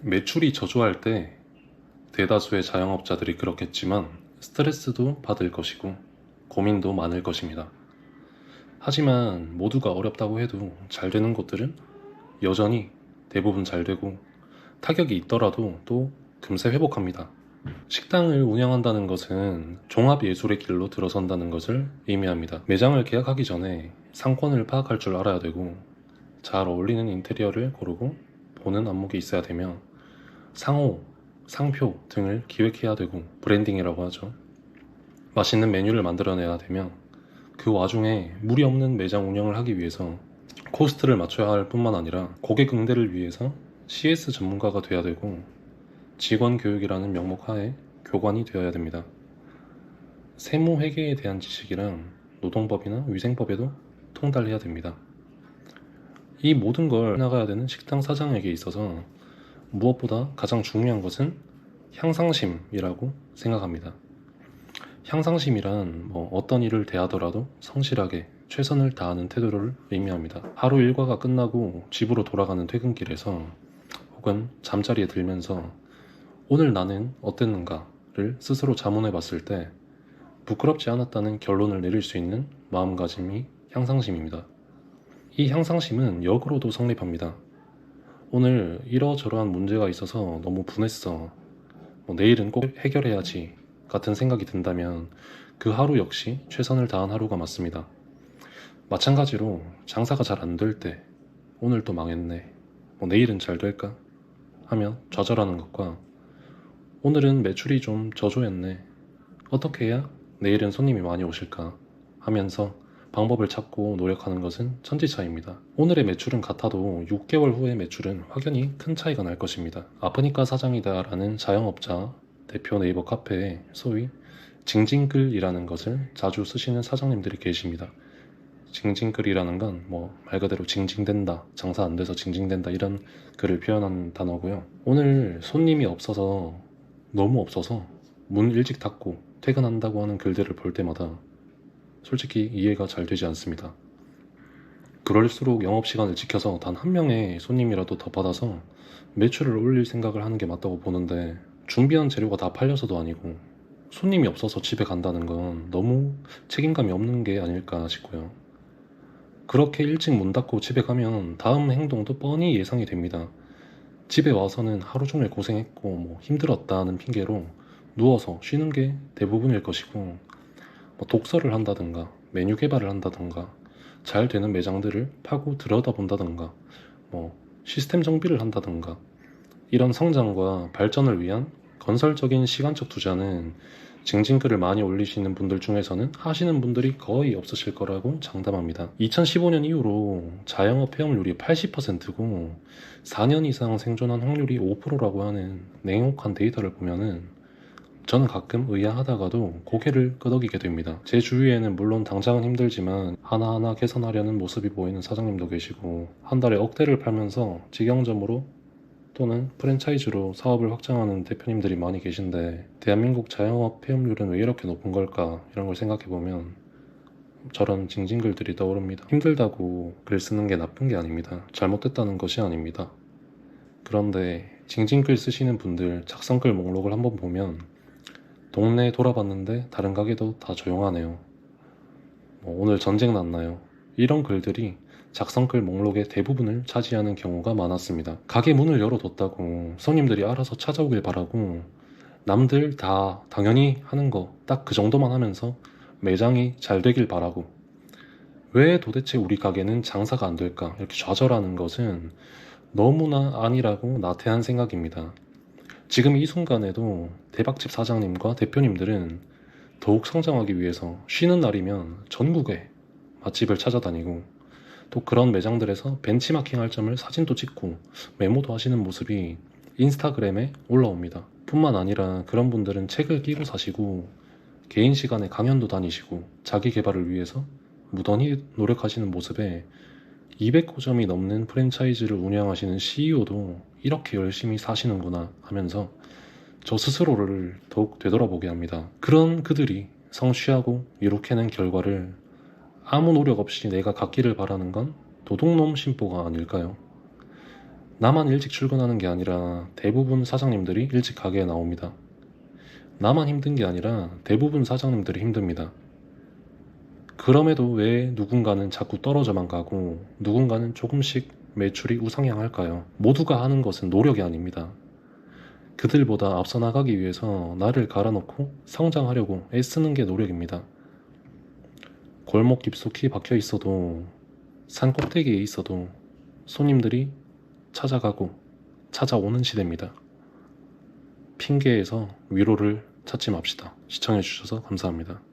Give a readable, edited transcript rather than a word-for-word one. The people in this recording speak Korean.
매출이 저조할 때 대다수의 자영업자들이 그렇겠지만 스트레스도 받을 것이고 고민도 많을 것입니다. 하지만 모두가 어렵다고 해도 잘 되는 곳들은 여전히 대부분 잘 되고 타격이 있더라도 또 금세 회복합니다. 식당을 운영한다는 것은 종합예술의 길로 들어선다는 것을 의미합니다. 매장을 계약하기 전에 상권을 파악할 줄 알아야 되고 잘 어울리는 인테리어를 고르고 보는 안목이 있어야 되며 상호, 상표 등을 기획해야 되고 브랜딩이라고 하죠. 맛있는 메뉴를 만들어내야 되며 그 와중에 무리 없는 매장 운영을 하기 위해서 코스트를 맞춰야 할 뿐만 아니라 고객 응대를 위해서 CS 전문가가 돼야 되고 직원 교육이라는 명목 하에 교관이 되어야 됩니다. 세무 회계에 대한 지식이랑 노동법이나 위생법에도 통달해야 됩니다. 이 모든 걸 나가야 되는 식당 사장에게 있어서 무엇보다 가장 중요한 것은 향상심이라고 생각합니다. 향상심이란 어떤 일을 대하더라도 성실하게 최선을 다하는 태도를 의미합니다. 하루 일과가 끝나고 집으로 돌아가는 퇴근길에서 혹은 잠자리에 들면서 오늘 나는 어땠는가를 스스로 자문해 봤을 때 부끄럽지 않았다는 결론을 내릴 수 있는 마음가짐이 향상심입니다. 이 향상심은 역으로도 성립합니다. 오늘 이러저러한 문제가 있어서 너무 분했어. 내일은 꼭 해결해야지 같은 생각이 든다면 그 하루 역시 최선을 다한 하루가 맞습니다. 마찬가지로 장사가 잘 안 될 때 오늘 또 망했네. 내일은 잘 될까? 하며 좌절하는 것과 오늘은 매출이 좀 저조했네. 어떻게 해야 내일은 손님이 많이 오실까? 하면서 방법을 찾고 노력하는 것은 천지차이입니다. 오늘의 매출은 같아도 6개월 후의 매출은 확연히 큰 차이가 날 것입니다. 아프니까 사장이다 라는 자영업자 대표 네이버 카페에 소위 징징글이라는 것을 자주 쓰시는 사장님들이 계십니다. 징징글이라는 건 말 그대로 징징댄다, 장사 안 돼서 징징댄다 이런 글을 표현한 단어고요. 오늘 손님이 없어서 너무 없어서 문 일찍 닫고 퇴근한다고 하는 글들을 볼 때마다 솔직히 이해가 잘 되지 않습니다. 그럴수록 영업시간을 지켜서 단 한 명의 손님이라도 더 받아서 매출을 올릴 생각을 하는 게 맞다고 보는데 준비한 재료가 다 팔려서도 아니고 손님이 없어서 집에 간다는 건 너무 책임감이 없는 게 아닐까 싶고요. 그렇게 일찍 문 닫고 집에 가면 다음 행동도 뻔히 예상이 됩니다. 집에 와서는 하루 종일 고생했고 힘들었다는 핑계로 누워서 쉬는 게 대부분일 것이고 독서를 한다든가 메뉴 개발을 한다든가 잘 되는 매장들을 파고 들여다본다든가 시스템 정비를 한다든가 이런 성장과 발전을 위한 건설적인 시간적 투자는 징징글을 많이 올리시는 분들 중에서는 하시는 분들이 거의 없으실 거라고 장담합니다. 2015년 이후로 자영업 폐업률이 80%고 4년 이상 생존한 확률이 5%라고 하는 냉혹한 데이터를 보면은 저는 가끔 의아하다가도 고개를 끄덕이게 됩니다. 제 주위에는 물론 당장은 힘들지만 하나하나 개선하려는 모습이 보이는 사장님도 계시고 한 달에 억대를 팔면서 직영점으로 또는 프랜차이즈로 사업을 확장하는 대표님들이 많이 계신데 대한민국 자영업 폐업률은 왜 이렇게 높은 걸까 이런 걸 생각해보면 저런 징징글들이 떠오릅니다. 힘들다고 글 쓰는 게 나쁜 게 아닙니다. 잘못됐다는 것이 아닙니다. 그런데 징징글 쓰시는 분들 작성글 목록을 한번 보면 동네 돌아봤는데 다른 가게도 다 조용하네요. 오늘 전쟁 났나요? 이런 글들이 작성글 목록의 대부분을 차지하는 경우가 많았습니다. 가게 문을 열어뒀다고 손님들이 알아서 찾아오길 바라고 남들 다 당연히 하는 거 딱 그 정도만 하면서 매장이 잘 되길 바라고 왜 도대체 우리 가게는 장사가 안 될까 이렇게 좌절하는 것은 너무나 아니라고 나태한 생각입니다. 지금 이 순간에도 대박집 사장님과 대표님들은 더욱 성장하기 위해서 쉬는 날이면 전국에 맛집을 찾아다니고 또 그런 매장들에서 벤치마킹 할 점을 사진도 찍고 메모도 하시는 모습이 인스타그램에 올라옵니다. 뿐만 아니라 그런 분들은 책을 끼고 사시고 개인 시간에 강연도 다니시고 자기 개발을 위해서 무던히 노력하시는 모습에 200호점이 넘는 프랜차이즈를 운영하시는 CEO도 이렇게 열심히 사시는구나 하면서 저 스스로를 더욱 되돌아보게 합니다. 그런 그들이 성취하고 이룩해낸 결과를 아무 노력 없이 내가 갖기를 바라는 건 도둑놈 심보가 아닐까요? 나만 일찍 출근하는 게 아니라 대부분 사장님들이 일찍 가게에 나옵니다. 나만 힘든 게 아니라 대부분 사장님들이 힘듭니다. 그럼에도 왜 누군가는 자꾸 떨어져만 가고 누군가는 조금씩 매출이 우상향할까요? 모두가 하는 것은 노력이 아닙니다. 그들보다 앞서 나가기 위해서 나를 갈아놓고 성장하려고 애쓰는 게 노력입니다. 골목 깊숙이 박혀 있어도 산 꼭대기에 있어도 손님들이 찾아가고 찾아오는 시대입니다. 핑계에서 위로를 찾지 맙시다. 시청해주셔서 감사합니다.